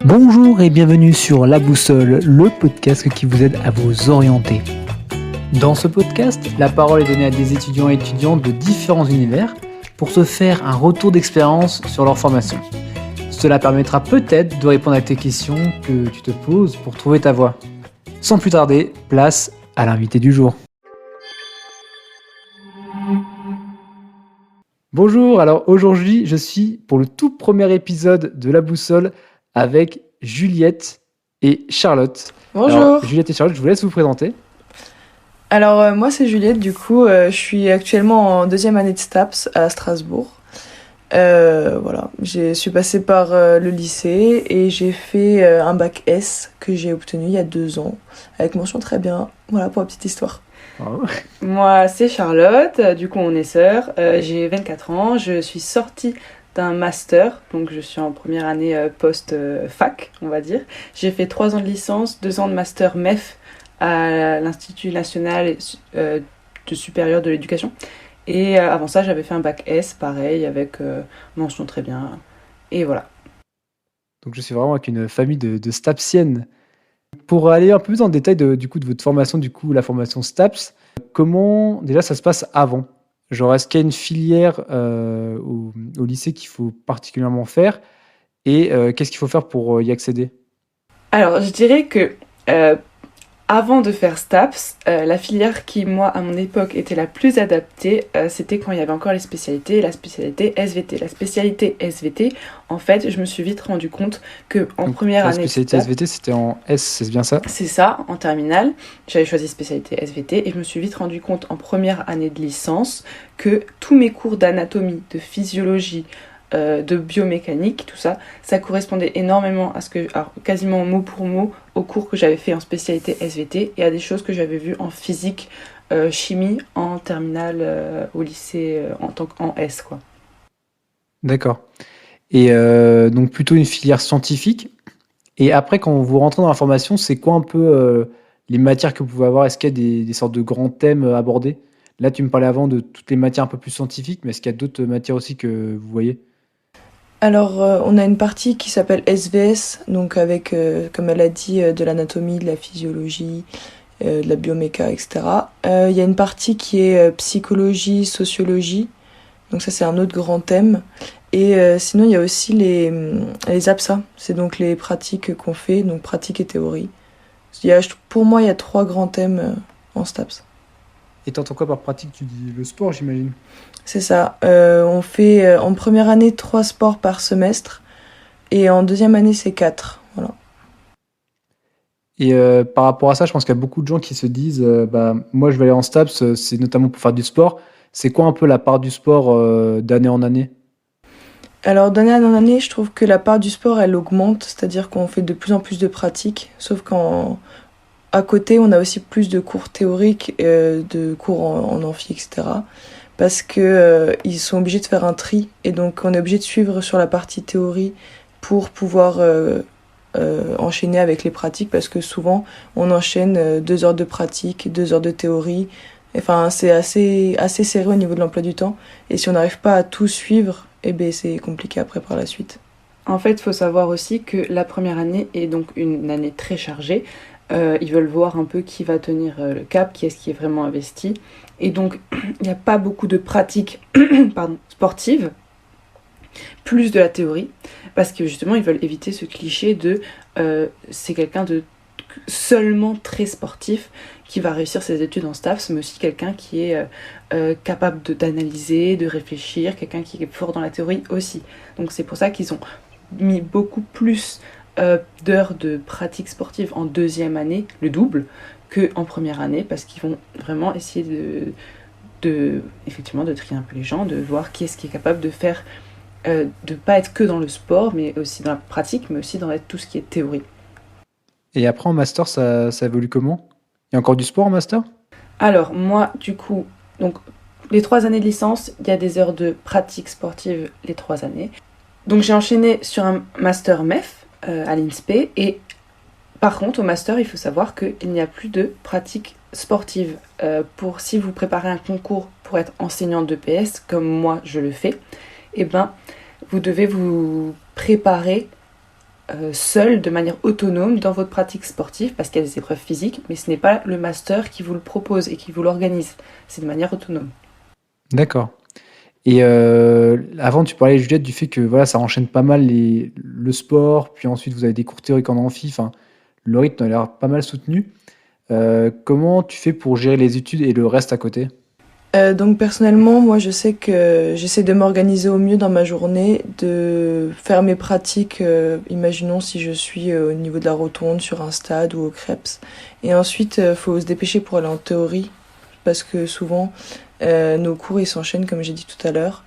Bonjour et bienvenue sur La Boussole, le podcast qui vous aide à vous orienter. Dans ce podcast, la parole est donnée à des étudiants et étudiantes de différents univers pour se faire un retour d'expérience sur leur formation. Cela permettra peut-être de répondre à tes questions que tu te poses pour trouver ta voie. Sans plus tarder, place à l'invité du jour. Bonjour, alors aujourd'hui je suis pour le tout premier épisode de La Boussole avec Juliette et Charlotte. Bonjour. Alors, Juliette et Charlotte, je vous laisse vous présenter. Alors moi c'est Juliette, du coup je suis actuellement en deuxième année de STAPS à Strasbourg. Voilà, je suis passée par le lycée et j'ai fait un bac S que j'ai obtenu il y a 2 ans avec mention très bien. Voilà pour la petite histoire. Bravo. Moi, c'est Charlotte, du coup on est sœurs, j'ai 24 ans, je suis sortie d'un master, donc je suis en première année post-fac, on va dire. J'ai fait 3 ans de licence, 2 ans de master MEF à l'Institut national de supérieur de l'éducation. Et avant ça, j'avais fait un bac S, pareil, avec mention très bien, et voilà. Donc je suis vraiment avec une famille de Stapsiennes. Pour aller un peu plus dans le détail de votre formation, la formation STAPS, comment déjà ça se passe avant? Genre, est-ce qu'il y a une filière au lycée qu'il faut particulièrement faire et qu'est-ce qu'il faut faire pour y accéder? Alors, je dirais que avant de faire STAPS, la filière qui, moi, à mon époque, était la plus adaptée, c'était quand il y avait encore les spécialités, la spécialité SVT. La spécialité SVT, en fait, je me suis vite rendu compte qu'en première année... La spécialité SVT, c'était en S, c'est bien ça? C'est ça, en terminale. J'avais choisi spécialité SVT et je me suis vite rendu compte en première année de licence que tous mes cours d'anatomie, de physiologie, de biomécanique, tout ça, ça correspondait énormément à alors quasiment mot pour mot, aux cours que j'avais fait en spécialité SVT et à des choses que j'avais vues en physique, chimie, en terminale au lycée en S, quoi. D'accord. Et donc plutôt une filière scientifique. Et après, quand vous rentrez dans la formation, c'est quoi un peu les matières que vous pouvez avoir? Est-ce qu'il y a des sortes de grands thèmes abordés? Là, tu me parlais avant de toutes les matières un peu plus scientifiques, mais est-ce qu'il y a d'autres matières aussi que vous voyez? Alors on a une partie qui s'appelle SVS, donc avec, comme elle a dit, de l'anatomie, de la physiologie, de la bioméca, etc. Il y a une partie qui est psychologie, sociologie, donc ça c'est un autre grand thème. Et sinon il y a aussi les APSA, c'est donc les pratiques qu'on fait, donc pratique et théorie. Pour moi il y a 3 grands thèmes en STAPS. Et t'entends quoi par pratique? Tu dis le sport, j'imagine. C'est ça, on fait en première année 3 sports par semestre et en deuxième année c'est 4. Voilà. Et par rapport à ça, je pense qu'il y a beaucoup de gens qui se disent moi je vais aller en STAPS, c'est notamment pour faire du sport. C'est quoi un peu la part du sport d'année en année? Alors d'année en année, je trouve que la part du sport elle augmente, c'est-à-dire qu'on fait de plus en plus de pratiques, sauf qu'à côté on a aussi plus de cours théoriques, de cours en amphi, etc. Parce que ils sont obligés de faire un tri et donc on est obligé de suivre sur la partie théorie pour pouvoir enchaîner avec les pratiques, parce que souvent on enchaîne 2 heures de pratique, 2 heures de théorie. Enfin, c'est assez serré au niveau de l'emploi du temps. Et si on n'arrive pas à tout suivre, eh ben, c'est compliqué après par la suite. En fait, il faut savoir aussi que la première année est donc une année très chargée. Ils veulent voir un peu qui va tenir le cap, qui est-ce qui est vraiment investi. Et donc, il n'y a pas beaucoup de pratiques sportives, plus de la théorie, parce que justement, ils veulent éviter ce cliché de c'est quelqu'un de seulement très sportif qui va réussir ses études en STAPS, mais aussi quelqu'un qui est capable d'analyser, de réfléchir, quelqu'un qui est fort dans la théorie aussi. Donc c'est pour ça qu'ils ont mis beaucoup plus d'heures de pratique sportive en deuxième année, le double, qu'en première année, parce qu'ils vont vraiment essayer effectivement de trier un peu les gens, de voir qui est-ce qui est capable de faire, de pas être que dans le sport, mais aussi dans la pratique, mais aussi dans tout ce qui est théorie. Et après en master, ça évolue comment? Il y a encore du sport en master? Alors moi, du coup, donc les 3 années de licence, il y a des heures de pratique sportive les 3 années. Donc j'ai enchaîné sur un master MEF à l'INSPE, et par contre au master il faut savoir qu'il n'y a plus de pratique sportive. Pour si vous préparez un concours pour être enseignante de PS, comme moi je le fais, eh ben vous devez vous préparer seul, de manière autonome dans votre pratique sportive, parce qu'il y a des épreuves physiques, mais ce n'est pas le master qui vous le propose et qui vous l'organise. C'est de manière autonome. D'accord. Et avant, tu parlais, Juliette, du fait que voilà, ça enchaîne pas mal le sport, puis ensuite vous avez des cours théoriques en amphi. Enfin, le rythme a l'air pas mal soutenu. Comment tu fais pour gérer les études et le reste à côté? Donc personnellement, moi je sais que j'essaie de m'organiser au mieux dans ma journée, de faire mes pratiques, imaginons si je suis au niveau de la rotonde, sur un stade ou au Krebs. Et ensuite, faut se dépêcher pour aller en théorie, parce que souvent, nos cours ils s'enchaînent comme j'ai dit tout à l'heure.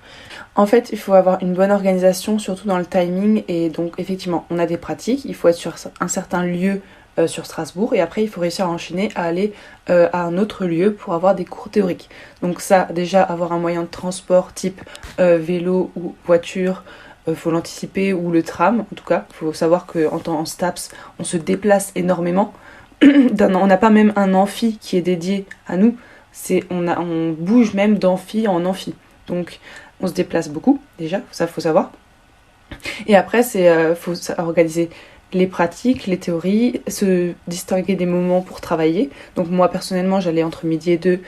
En fait, il faut avoir une bonne organisation, surtout dans le timing. Et donc, effectivement, on a des pratiques. Il faut être sur un certain lieu sur Strasbourg. Et après, il faut réussir à enchaîner, à aller à un autre lieu pour avoir des cours théoriques. Donc ça, déjà, avoir un moyen de transport type vélo ou voiture, faut l'anticiper, ou le tram, en tout cas. Il faut savoir qu'en STAPS, on se déplace énormément. On n'a pas même un amphi qui est dédié à nous. On bouge même d'amphi en amphi. Donc, on se déplace beaucoup, déjà, ça faut savoir. Et après, faut organiser les pratiques, les théories, se distinguer des moments pour travailler. Donc moi, personnellement, j'allais entre midi et 2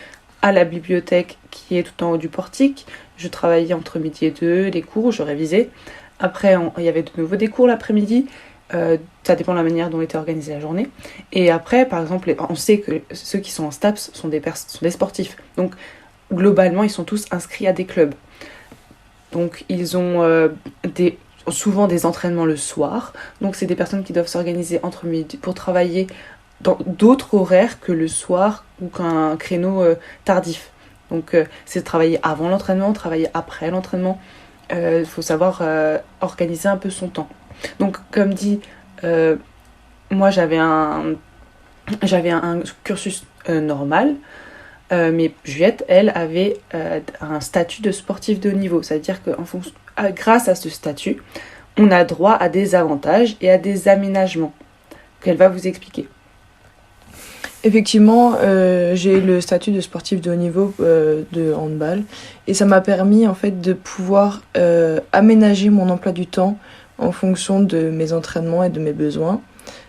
à la bibliothèque qui est tout en haut du portique. Je travaillais entre midi et 2, les cours, je révisais. Après, il y avait de nouveau des cours l'après-midi. Ça dépend de la manière dont était organisée la journée. Et après, par exemple, on sait que ceux qui sont en STAPS sont des sportifs. Donc, globalement, ils sont tous inscrits à des clubs. Donc, ils ont souvent des entraînements le soir. Donc, c'est des personnes qui doivent s'organiser entre midi pour travailler dans d'autres horaires que le soir ou qu'un créneau tardif. Donc, c'est travailler avant l'entraînement, travailler après l'entraînement. Il faut savoir organiser un peu son temps. Donc, comme dit, moi, j'avais un cursus normal. Mais Juliette, elle, avait un statut de sportif de haut niveau. C'est-à-dire que grâce à ce statut, on a droit à des avantages et à des aménagements qu'elle va vous expliquer. Effectivement, j'ai le statut de sportif de haut niveau de handball et ça m'a permis en fait de pouvoir aménager mon emploi du temps en fonction de mes entraînements et de mes besoins.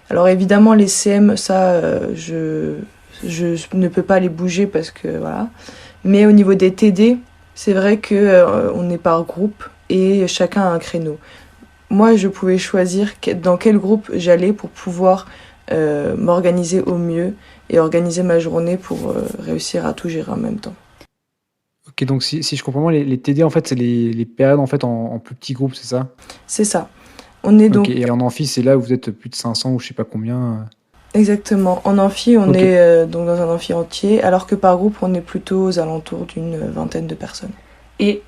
Alors évidemment, les CM, ça, je ne peux pas les bouger parce que voilà. Mais au niveau des TD, c'est vrai que on est par groupe et chacun a un créneau. Moi, je pouvais choisir dans quel groupe j'allais pour pouvoir m'organiser au mieux et organiser ma journée pour réussir à tout gérer en même temps. Ok, donc si je comprends bien, les TD, en fait, c'est les périodes en fait en plus petits groupes, c'est ça? C'est ça. On est donc Ok, et en amphi, c'est là où vous êtes plus de 500 ou je sais pas combien. exactement. En amphi, on Ok. est donc dans un amphi entier, alors que par groupe, on est plutôt aux alentours d'une vingtaine de personnes. Et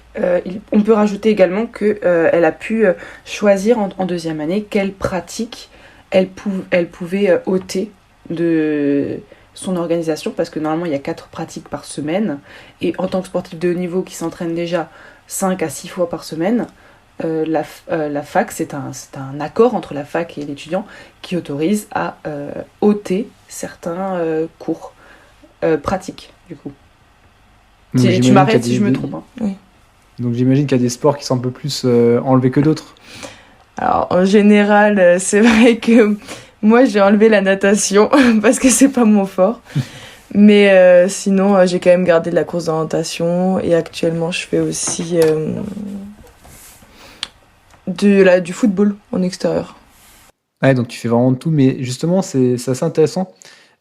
on peut rajouter également qu'elle a pu choisir en deuxième année quelle pratique elle pouvait ôter de son organisation, parce que normalement il y a 4 pratiques par semaine, et en tant que sportif de haut niveau qui s'entraîne déjà 5 à 6 fois par semaine, la fac, c'est un accord entre la fac et l'étudiant qui autorise à ôter certains cours pratiques, du coup. Donc, Tu j'imagine m'arrêtes qu'il y si a je me des- trompe, hein. Oui. Donc j'imagine qu'il y a des sports qui sont un peu plus enlevés que d'autres. Alors en général, c'est vrai que moi j'ai enlevé la natation parce que c'est pas mon fort. Mais sinon, j'ai quand même gardé de la course d'orientation et actuellement je fais aussi du football en extérieur. Ouais, donc tu fais vraiment de tout, mais justement, c'est assez intéressant.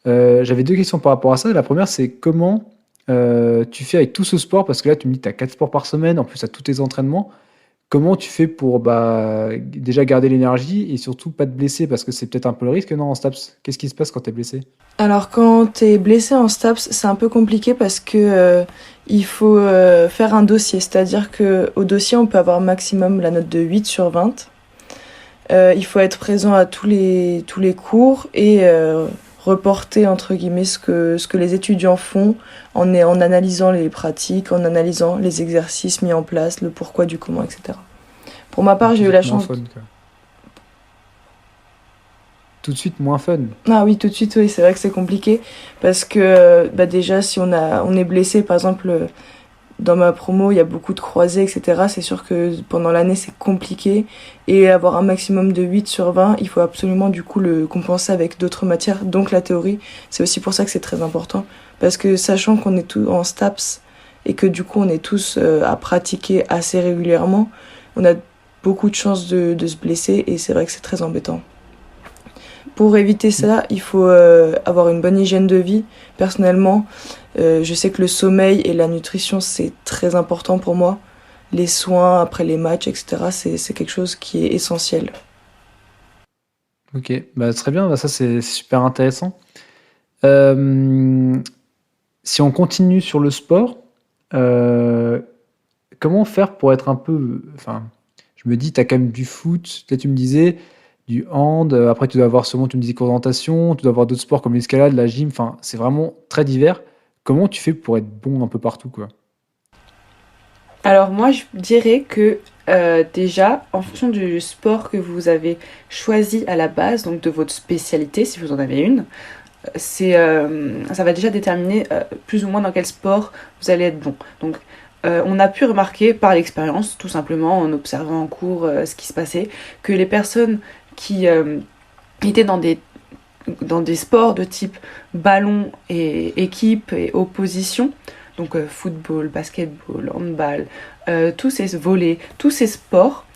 J'avais 2 questions par rapport à ça. La première, c'est comment tu fais avec tout ce sport? Parce que là, tu me dis que tu as 4 sports par semaine, en plus à tous tes entraînements. Comment tu fais pour déjà garder l'énergie et surtout pas te blesser? Parce que c'est peut-être un peu le risque, non, en STAPS? Qu'est-ce qui se passe quand tu es blessé? Alors quand t'es blessé en STAPS, c'est un peu compliqué parce que il faut faire un dossier. C'est-à-dire que au dossier, on peut avoir maximum la note de 8 sur 20. Il faut être présent à tous les cours et reporter entre guillemets ce que les étudiants font en analysant les pratiques, en analysant les exercices mis en place, le pourquoi du comment, etc. Pour ma part, j'ai eu la Moins chance. fun, quoi. Tout de suite moins fun. Ah oui, tout de suite, oui, c'est vrai que c'est compliqué parce que déjà, si on est blessé, par exemple, dans ma promo, il y a beaucoup de croisés, etc. C'est sûr que pendant l'année, c'est compliqué. Et avoir un maximum de 8 sur 20, il faut absolument du coup le compenser avec d'autres matières, donc la théorie. C'est aussi pour ça que c'est très important. Parce que sachant qu'on est tous en STAPS et que du coup on est tous à pratiquer assez régulièrement, on a beaucoup de chances de se blesser et c'est vrai que c'est très embêtant. Pour éviter ça, il faut avoir une bonne hygiène de vie. Personnellement, je sais que le sommeil et la nutrition, c'est très important pour moi. Les soins après les matchs, etc., c'est quelque chose qui est essentiel. Ok, bah, très bien, bah, ça c'est super intéressant. Euh, Si on continue sur le sport, euh, comment faire pour être un peu... Enfin, je me dis, tu as quand même du foot, là tu me disais, du hand, après tu dois avoir sûrement, tu me disais, cours d'orientation, tu dois avoir d'autres sports comme l'escalade, la gym, enfin, c'est vraiment très divers. Comment tu fais pour être bon un peu partout, quoi? Alors moi, je dirais que déjà, en fonction du sport que vous avez choisi à la base, donc de votre spécialité, si vous en avez une, ça va déjà déterminer plus ou moins dans quel sport vous allez être bon. Donc, on a pu remarquer par l'expérience, tout simplement en observant en cours ce qui se passait, que les personnes qui étaient dans des sports de type ballon et équipe et opposition, donc football, basketball, handball, tous ces volets, tous ces sports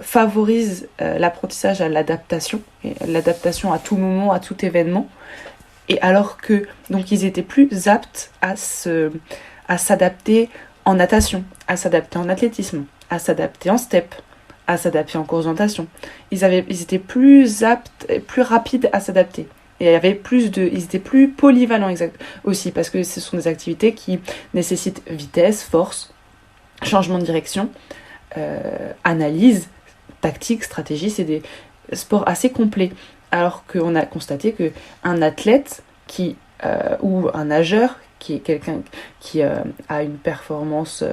favorisent l'apprentissage à l'adaptation, et l'adaptation à tout moment, à tout événement. Et alors que donc ils étaient plus aptes à s'adapter en natation, à s'adapter en athlétisme, à s'adapter en step, à s'adapter en course d'orientation. Ils étaient plus aptes, plus rapides à s'adapter. Et il y avait ils étaient plus polyvalents aussi, parce que ce sont des activités qui nécessitent vitesse, force, changement de direction, analyse, tactique, stratégie. C'est des sports assez complets. Alors qu'on a constaté qu'un athlète ou un nageur, qui est quelqu'un qui a une performance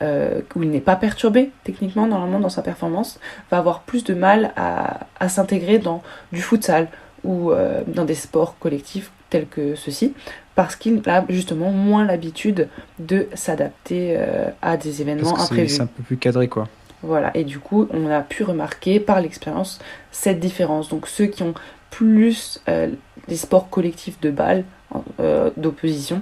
où il n'est pas perturbé techniquement, normalement dans sa performance, va avoir plus de mal à s'intégrer dans du futsal ou dans des sports collectifs tels que ceux-ci, parce qu'il a justement moins l'habitude de s'adapter à des événements Parce que imprévus. c'est un peu plus cadré, quoi. Voilà, et du coup, on a pu remarquer par l'expérience cette différence. Donc ceux qui ont plus des sports collectifs de balle, d'opposition,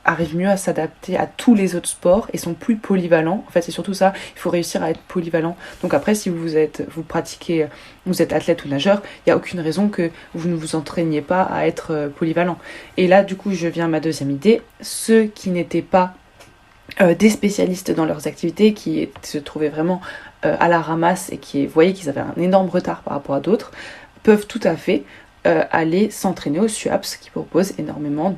arrivent mieux à s'adapter à tous les autres sports et sont plus polyvalents. En fait, c'est surtout ça, il faut réussir à être polyvalent. Donc après, si vous pratiquez, vous êtes athlète ou nageur, il n'y a aucune raison que vous ne vous entraîniez pas à être polyvalent. Et là, du coup, je viens à ma deuxième idée. Ceux qui n'étaient pas des spécialistes dans leurs activités, qui se trouvaient vraiment à la ramasse et qui voyaient qu'ils avaient un énorme retard par rapport à d'autres, peuvent tout à fait aller s'entraîner au SUAPS, qui propose énormément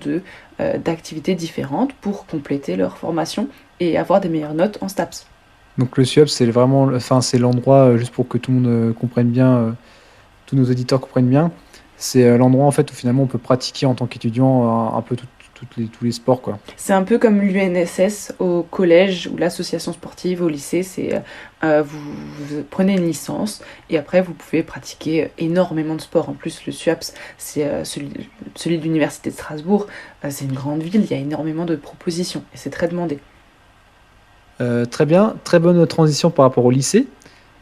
d'activités différentes pour compléter leur formation et avoir des meilleures notes en STAPS. Donc le SUAP, c'est vraiment, enfin, c'est l'endroit, juste pour que tout le monde comprenne bien, tous nos auditeurs comprennent bien, c'est l'endroit en fait où finalement on peut pratiquer en tant qu'étudiant un peu tous les sports, quoi. C'est un peu comme l'UNSS au collège ou l'association sportive au lycée. Vous prenez une licence et après vous pouvez pratiquer énormément de sports. En plus, le SUAPS, c'est celui de l'université de Strasbourg. C'est une grande ville, il y a énormément de propositions et c'est très demandé. Très bien, très bonne transition par rapport au lycée.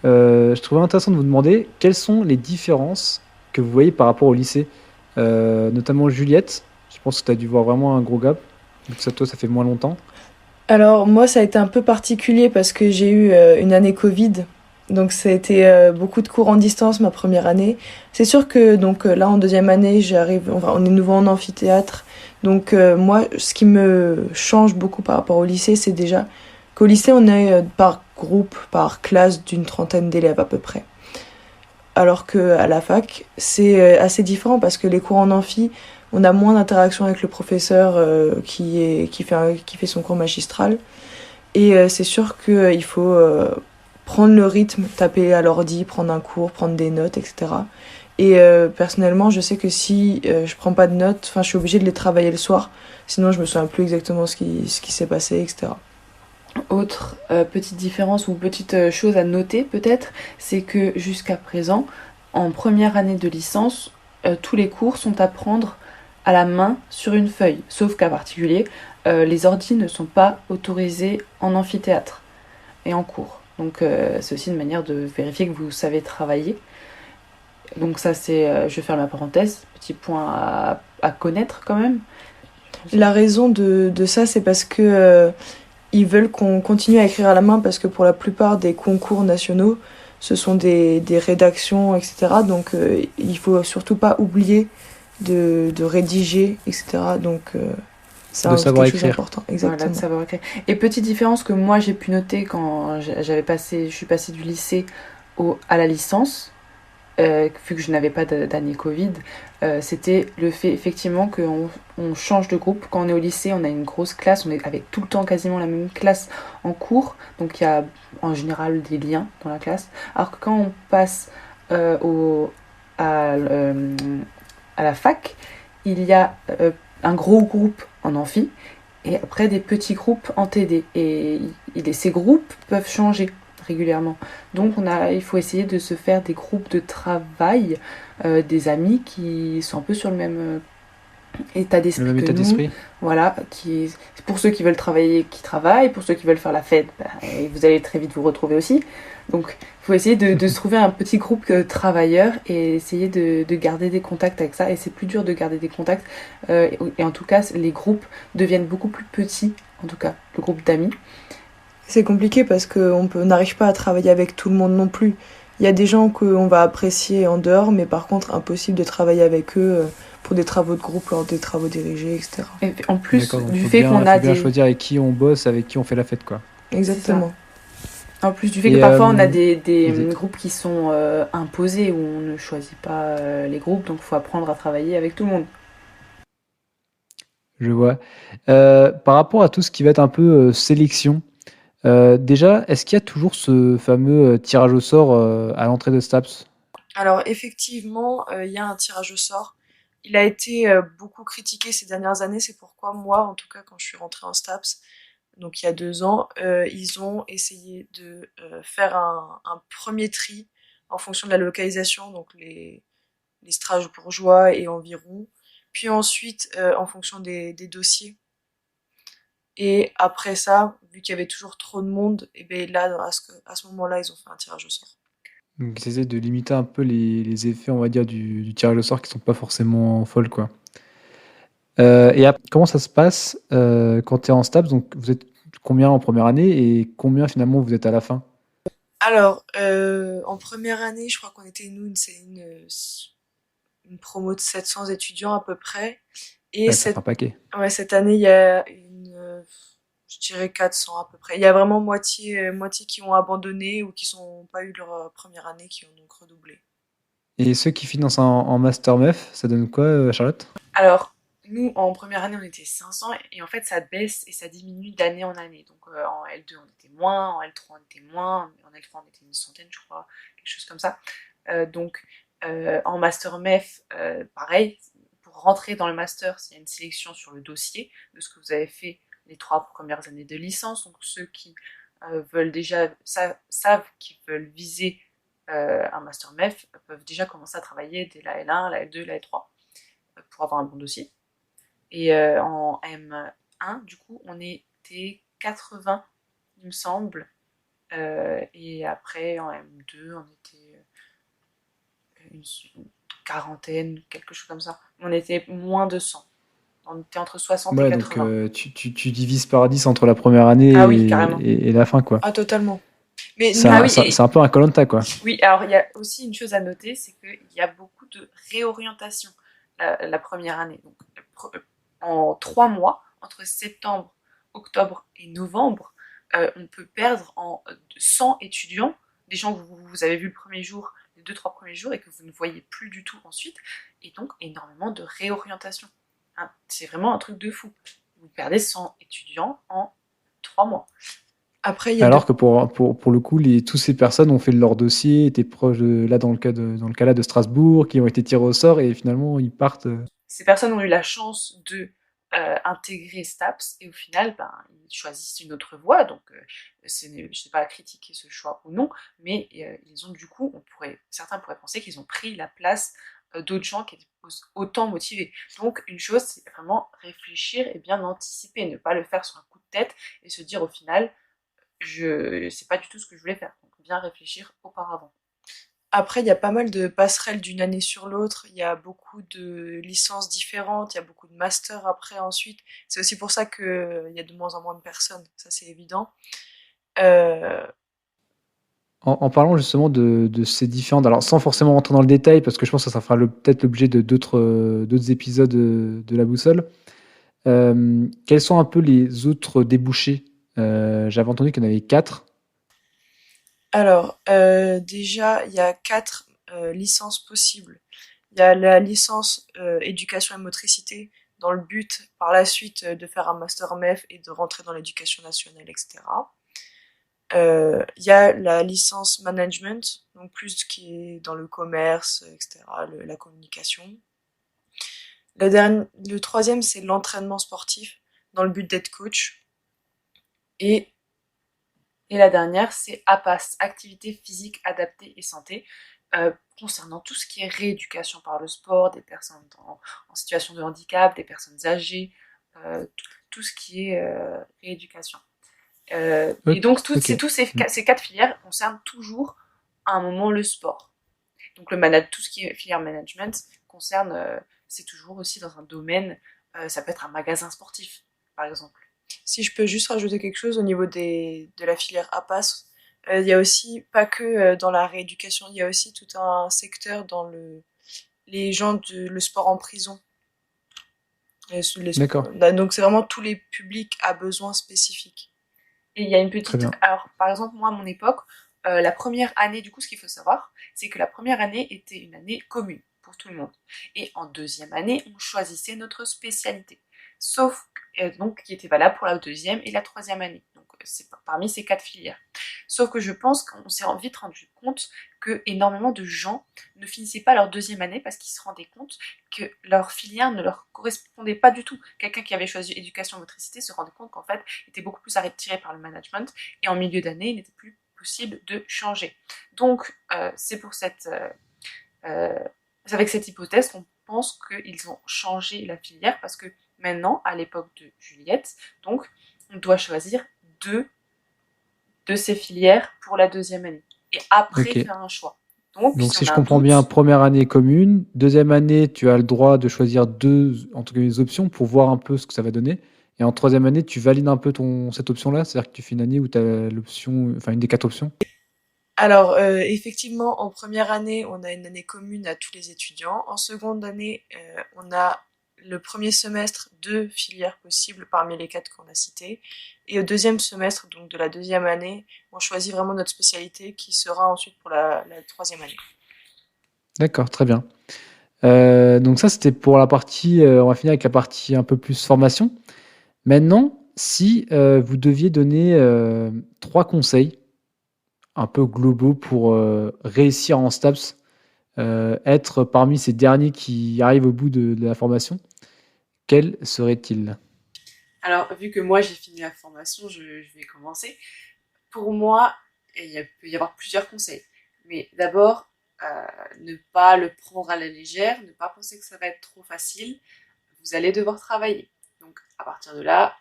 Je trouvais intéressant de vous demander quelles sont les différences que vous voyez par rapport au lycée. Notamment Juliette, je pense que tu as dû voir vraiment un gros gap. Donc ça, toi, ça fait moins longtemps. Alors moi, ça a été un peu particulier parce que j'ai eu une année Covid. Donc ça a été beaucoup de cours en distance ma première année. C'est sûr que donc là en deuxième année, on est nouveau en amphithéâtre. Donc moi, ce qui me change beaucoup par rapport au lycée, c'est déjà qu'au lycée, on est par groupe, par classe d'une 30aine d'élèves à peu près. Alors qu'à la fac, c'est assez différent parce que les cours en amphi, on a moins d'interaction avec le professeur qui fait son cours magistral. Et c'est sûr qu'il faut prendre le rythme, taper à l'ordi, prendre un cours, prendre des notes, etc. Et personnellement, je sais que si je prends pas de notes, je suis obligée de les travailler le soir. Sinon, je me souviens plus exactement ce qui s'est passé, etc. Autre petite différence ou petite chose à noter peut-être, c'est que jusqu'à présent, en première année de licence, tous les cours sont à prendre à la main sur une feuille. Sauf cas particulier, les ordis ne sont pas autorisés en amphithéâtre et en cours. Donc c'est aussi une manière de vérifier que vous savez travailler. Donc ça c'est, je vais faire ma parenthèse, petit point à connaître quand même. La raison de ça, c'est parce que ils veulent qu'on continue à écrire à la main parce que pour la plupart des concours nationaux, ce sont des rédactions, etc. Donc il faut surtout pas oublier de rédiger, etc. Donc c'est De savoir quelque chose écrire. d'important. Voilà, Exactement. de savoir écrire. Et petite différence que moi j'ai pu noter quand je suis passée du lycée à la licence, vu que je n'avais pas d'année Covid, c'était le fait effectivement qu'on change de groupe. Quand on est au lycée, on a une grosse classe, on est avec tout le temps quasiment la même classe en cours, donc il y a en général des liens dans la classe. Alors que quand on passe euh, au, à, euh, à la fac, il y a un gros groupe en amphi et après des petits groupes en TD. Et ces groupes peuvent changer régulièrement. Donc il faut essayer de se faire des groupes de travail, des amis qui sont un peu sur le même état Le d'esprit même que état nous. d'esprit. Voilà, pour ceux qui veulent travailler, qui travaillent, pour ceux qui veulent faire la fête, et vous allez très vite vous retrouver aussi. Donc il faut essayer de se trouver un petit groupe travailleur et essayer de garder des contacts avec ça. Et c'est plus dur de garder des contacts. Et en tout cas, les groupes deviennent beaucoup plus petits, en tout cas, le groupe d'amis. C'est compliqué parce qu'on n'arrive pas à travailler avec tout le monde non plus. Il y a des gens qu'on va apprécier en dehors, mais par contre, impossible de travailler avec eux pour des travaux de groupe, lors des travaux dirigés, etc. Et en plus D'accord, donc du faut fait bien, qu'on a faut bien des... choisir avec qui on bosse, avec qui on fait la fête, quoi. Exactement. En plus du fait que Et parfois on a des vas-y. groupes qui sont imposés, où on ne choisit pas les groupes, donc il faut apprendre à travailler avec tout le monde. Je vois. Par rapport à tout ce qui va être un peu sélection, déjà, est-ce qu'il y a toujours ce fameux tirage au sort à l'entrée de STAPS? Alors effectivement, il y a un tirage au sort. Il a été beaucoup critiqué ces dernières années, c'est pourquoi moi, en tout cas, quand je suis rentrée en STAPS, donc il y a 2 ans, ils ont essayé de faire un premier tri en fonction de la localisation, donc les Strasbourgeois et environ, puis ensuite en fonction des dossiers. Et après ça, vu qu'il y avait toujours trop de monde, et ben là, à ce moment-là, ils ont fait un tirage au sort. Donc, ils essaient de limiter un peu les effets, on va dire, du tirage au sort qui sont pas forcément folles, quoi. Comment ça se passe quand tu es en STAPS? Donc, vous êtes combien en première année et combien finalement vous êtes à la fin? Alors, en première année, je crois qu'on était, nous, c'est une promo de 700 étudiants à peu près. Et Ouais, ça fait un paquet. ouais, cette année, il y a je dirais 400 à peu près. Il y a vraiment moitié qui ont abandonné ou qui sont pas eu leur première année, qui ont donc redoublé. Et ceux qui financent en Master MEF, ça donne quoi, Charlotte? Alors, nous, en première année, on était 500 et en fait, ça baisse et ça diminue d'année en année. Donc, en L2, on était moins, en L3, on était moins, en L3, on était une centaine, je crois, quelque chose comme ça. Donc, en Master MEF, pareil, pour rentrer dans le Master, il y a une sélection sur le dossier de ce que vous avez fait les 3 premières années de licence. Donc, ceux qui veulent déjà, savent qu'ils veulent viser un Master MEF, peuvent déjà commencer à travailler dès la L1, la L2, la L3 pour avoir un bon dossier. Et en M1, du coup, on était 80, il me semble. Et après, en M2, on était une quarantaine, quelque chose comme ça. On était moins de 100. On était entre 60 et Ouais, donc 80. tu divises par 10 entre la première année Ah oui, carrément. et la fin, quoi. Ah, totalement. Mais C'est Ah un, oui, c'est c'est un peu un koh quoi. oui, alors il y a aussi une chose à noter, c'est qu'il y a beaucoup de réorientation la première année. Donc, en 3 mois, entre septembre, octobre et novembre, on peut perdre en 100 étudiants, des gens que vous avez vus le premier jour, les 2, 3 premiers jours, et que vous ne voyez plus du tout ensuite, et donc énormément de réorientation. Hein, c'est vraiment un truc de fou. Vous perdez 100 étudiants en 3 mois. après, il y a Alors que pour le coup, toutes ces personnes ont fait leur dossier, étaient proches là dans le cas là de Strasbourg, qui ont été tirés au sort et finalement ils partent. Ces personnes ont eu la chance de intégrer STAPS et au final, ben, ils choisissent une autre voie. Donc, je ne sais pas à critiquer ce choix ou non, mais ils ont du coup, certains pourraient penser qu'ils ont pris la place d'autres gens qui étaient autant motivés. Donc une chose, c'est vraiment réfléchir et bien anticiper, ne pas le faire sur un coup de tête et se dire au final, c'est pas du tout ce que je voulais faire. Donc bien réfléchir auparavant. Après, il y a pas mal de passerelles d'une année sur l'autre. Il y a beaucoup de licences différentes. Il y a beaucoup de masters après ensuite. C'est aussi pour ça qu'il y a de moins en moins de personnes. Ça, c'est évident. Euh, En parlant justement de ces différentes, alors sans forcément rentrer dans le détail, parce que je pense que ça fera peut-être l'objet de d'autres épisodes de la boussole. Quels sont un peu les autres débouchés? J'avais entendu qu'il y en avait quatre. alors, déjà, il y a quatre licences possibles. Il y a la licence éducation et motricité dans le but par la suite de faire un master MEF et de rentrer dans l'éducation nationale, etc. Il y a la licence management, donc plus ce qui est dans le commerce, etc., la communication. Le troisième, c'est l'entraînement sportif, dans le but d'être coach. Et Et la dernière, c'est APAS, activité physique adaptée et santé, concernant tout ce qui est rééducation par le sport, des personnes en situation de handicap, des personnes âgées, tout ce qui est rééducation. Et donc Ok. ces quatre filières concernent toujours à un moment le sport. Donc tout ce qui est filière management concerne, c'est toujours aussi dans un domaine, ça peut être un magasin sportif, par exemple. si je peux juste rajouter quelque chose au niveau de la filière APAS, il y a aussi, pas que dans la rééducation, il y a aussi tout un secteur dans les gens le sport en prison. D'accord. Donc c'est vraiment tous les publics à besoins spécifiques. Et il y a une Très petite. bien. Alors, par exemple, moi, à mon époque, la première année, du coup, ce qu'il faut savoir, c'est que la première année était une année commune pour tout le monde. Et en deuxième année, on choisissait notre spécialité. Sauf, donc, qui était valable pour la deuxième et la troisième année. Donc, c'est parmi ces quatre filières. Sauf que je pense qu'on s'est vite rendu compte que énormément de gens ne finissaient pas leur deuxième année parce qu'ils se rendaient compte que leur filière ne leur correspondait pas du tout. Quelqu'un qui avait choisi éducation motricité se rendait compte qu'en fait, il était beaucoup plus attiré par le management et en milieu d'année, il n'était plus possible de changer. Donc, c'est euh, avec cette hypothèse qu'on pense qu'ils ont changé la filière parce que maintenant, à l'époque de Juliette, donc, on doit choisir deux de ces filières pour la deuxième année et après Ok. faire un choix. Donc, Donc, si si on je a un comprends bien, doute, première année commune, deuxième année, tu as le droit de choisir deux, entre guillemets, options pour voir un peu ce que ça va donner. Et en troisième année, tu valides un peu cette option-là, c'est-à-dire que tu fais une année où tu as l'option, enfin une des quatre options. Alors, effectivement, en première année, on a une année commune à tous les étudiants. En seconde année, on a le premier semestre deux filières possibles parmi les quatre qu'on a citées. Et au deuxième semestre, donc de la deuxième année, on choisit vraiment notre spécialité qui sera ensuite pour la troisième année. D'accord, très bien. Donc ça, c'était pour la partie, on va finir avec la partie un peu plus formation. Maintenant, si vous deviez donner trois conseils un peu globaux pour réussir en STAPS, être parmi ces derniers qui arrivent au bout de la formation, quels seraient-ils? alors vu que moi j'ai fini la formation, je vais commencer. Pour moi, peut y avoir plusieurs conseils. Mais d'abord, ne pas le prendre à la légère, ne pas penser que ça va être trop facile. Vous allez devoir travailler. Donc à partir de là,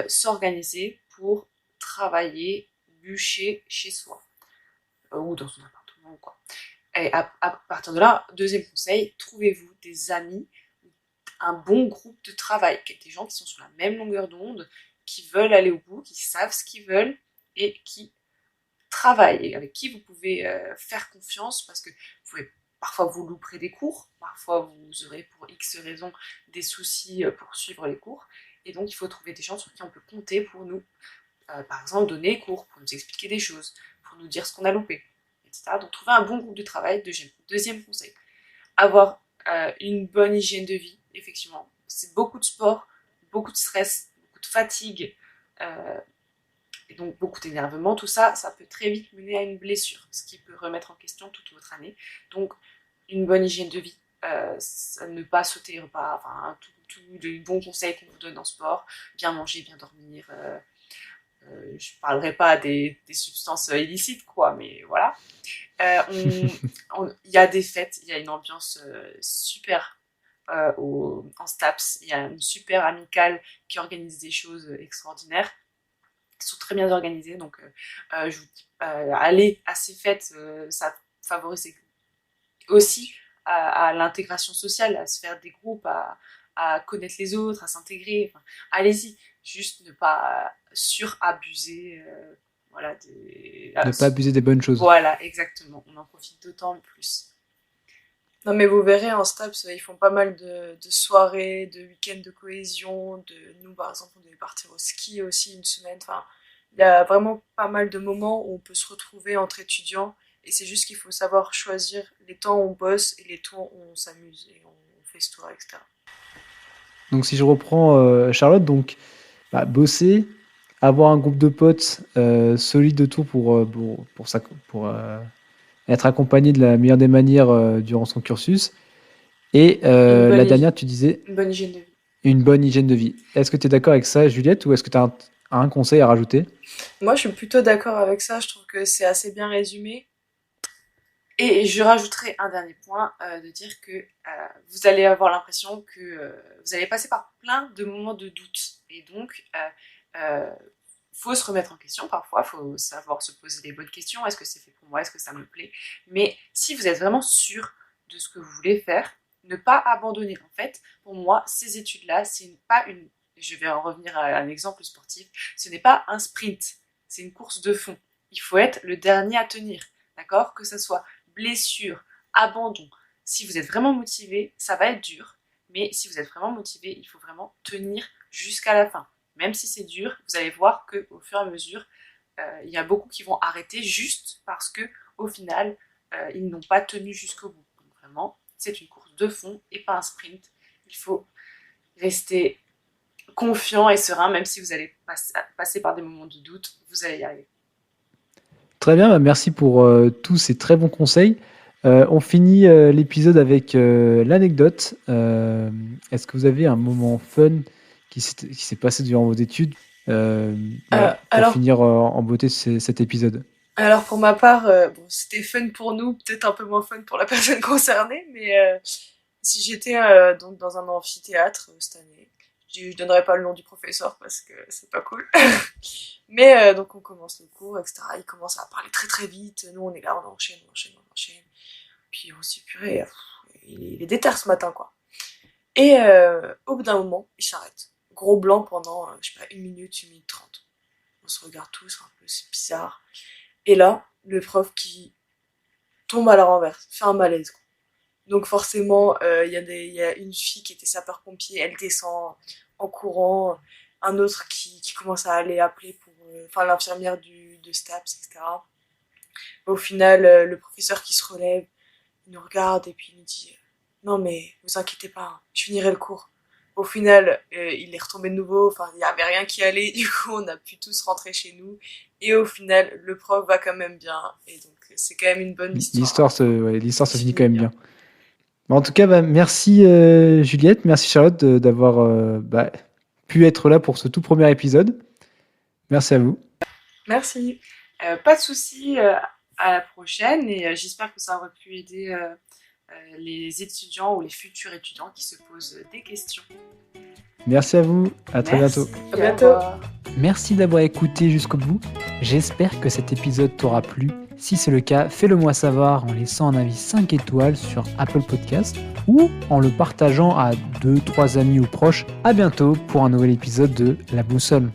s'organiser pour travailler, bûcher chez soi ou dans son appartement, quoi. Et à partir de là, deuxième conseil, trouvez-vous des amis, un bon groupe de travail, des gens qui sont sur la même longueur d'onde, qui veulent aller au bout, qui savent ce qu'ils veulent et qui travaillent et avec qui vous pouvez faire confiance parce que vous pouvez parfois vous louperez des cours, parfois vous aurez pour X raisons des soucis pour suivre les cours et donc il faut trouver des gens sur qui on peut compter pour nous, par exemple donner les cours, pour nous expliquer des choses, pour nous dire ce qu'on a loupé, etc. Donc trouver un bon groupe de travail, deuxième conseil. Avoir une bonne hygiène de vie, effectivement. C'est beaucoup de sport, beaucoup de stress, beaucoup de fatigue, euh, et donc beaucoup d'énervement. Tout ça, ça peut très vite mener à une blessure, ce qui peut remettre en question toute votre année. Donc, une bonne hygiène de vie, ne pas sauter les repas, enfin, tous les bons conseils qu'on vous donne en sport, bien manger, bien dormir, je parlerai pas des substances illicites, quoi, mais voilà. Il y a des fêtes, il y a une ambiance super en STAPS. Il y a une super amicale qui organise des choses extraordinaires. Ils sont très bien organisés, donc je vous dis, aller à ces fêtes, ça favorise aussi à l'intégration sociale, à se faire des groupes, à connaître les autres, à s'intégrer. Enfin, allez-y, juste ne pas surabuser. Voilà, Ne pas abuser des bonnes choses. Voilà, exactement. On en profite d'autant plus. Non, mais vous verrez, en STAPS, ils font pas mal de soirées, de week-ends de cohésion. Nous, par exemple, on devait partir au ski aussi une semaine. Enfin, il y a vraiment pas mal de moments où on peut se retrouver entre étudiants. Et c'est juste qu'il faut savoir choisir les temps où on bosse et les temps où on s'amuse et on fait ce tour, etc. Donc si je reprends Charlotte, donc bosser, avoir un groupe de potes solide autour pour être accompagné de la meilleure des manières durant son cursus. Et la dernière, tu disais une bonne hygiène de vie. Une bonne hygiène de vie. Est-ce que tu es d'accord avec ça, Juliette, ou est-ce que tu as un conseil à rajouter? Moi, je suis plutôt d'accord avec ça. Je trouve que c'est assez bien résumé. Et je rajouterai un dernier point, de dire que vous allez avoir l'impression que vous allez passer par plein de moments de doute. Et donc, faut se remettre en question parfois, faut savoir se poser les bonnes questions. Est-ce que c'est fait pour moi? Est-ce que ça me plaît? Mais si vous êtes vraiment sûr de ce que vous voulez faire, ne pas abandonner. En fait, pour moi, ces études-là, je vais en revenir à un exemple sportif, ce n'est pas un sprint, c'est une course de fond. Il faut être le dernier à tenir, d'accord? Que ce soit blessure, abandon. Si vous êtes vraiment motivé, ça va être dur, mais si vous êtes vraiment motivé, il faut vraiment tenir jusqu'à la fin. Même si c'est dur, vous allez voir qu'au fur et à mesure, il y a beaucoup qui vont arrêter juste parce que au final, ils n'ont pas tenu jusqu'au bout. Donc vraiment, c'est une course de fond et pas un sprint. Il faut rester confiant et serein, même si vous allez passer par des moments de doute, vous allez y arriver. Très bien, merci pour tous ces très bons conseils. On finit l'épisode avec l'anecdote. Est-ce que vous avez un moment fun qui s'est passé durant vos études pour finir en beauté cet épisode? Alors pour ma part, c'était fun pour nous, peut-être un peu moins fun pour la personne concernée, mais si j'étais donc dans un amphithéâtre cette année, je donnerai pas le nom du professeur parce que c'est pas cool. Mais donc on commence le cours, etc. Il commence à parler très très vite. Nous on est là, on enchaîne. Puis on se dit purée, il est déter ce matin quoi. Et au bout d'un moment, il s'arrête. Gros blanc pendant, 1 minute 30. On se regarde tous, un peu, c'est bizarre. Et là, le prof qui tombe à la renverse, fait un malaise. Donc forcément, il y a une fille qui était sapeur-pompier, elle descend en courant, un autre qui commence à aller appeler pour, l'infirmière de STAPS, etc. Au final, le professeur qui se relève, il nous regarde et puis il nous dit non mais vous inquiétez pas, hein, je finirai le cours. Au final, il est retombé de nouveau, il n'y avait rien qui allait, du coup on a pu tous rentrer chez nous. Et au final, le prof va quand même bien, et donc c'est quand même une bonne histoire. L'histoire se finit quand même bien. En tout cas, merci Juliette, merci Charlotte d'avoir pu être là pour ce tout premier épisode. Merci à vous. Merci. Pas de souci, à la prochaine, et j'espère que ça aurait pu aider les étudiants ou les futurs étudiants qui se posent des questions. Merci à vous, à très bientôt. À bientôt. Merci d'avoir écouté jusqu'au bout. J'espère que cet épisode t'aura plu. Si c'est le cas, fais-le moi savoir en laissant un avis 5 étoiles sur Apple Podcast ou en le partageant à 2-3 amis ou proches. À bientôt pour un nouvel épisode de La Boussole.